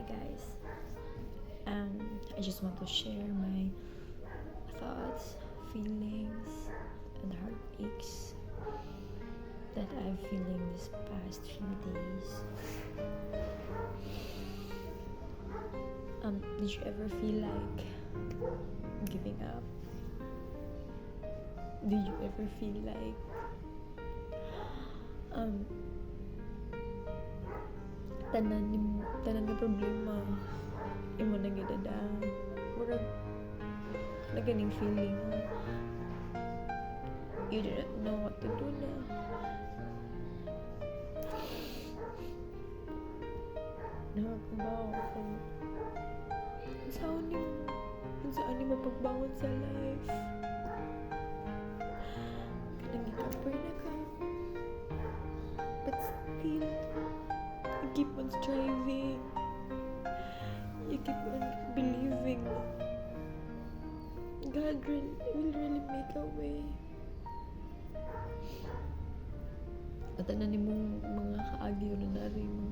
Hi guys. I just want to share my thoughts, feelings, and heartaches that I'm feeling this past few days. Did you ever feel like giving up? Did you ever feel like tanan nga problema imo na gidada murag na ganing feeling you do not know what to do na nakakabaw kung saan ni mapagbangon sa life kanang gikapay na ka but still you keep on striving. You keep on believing. God will really make a way. At ano ni mong mga kaagyo na narin mo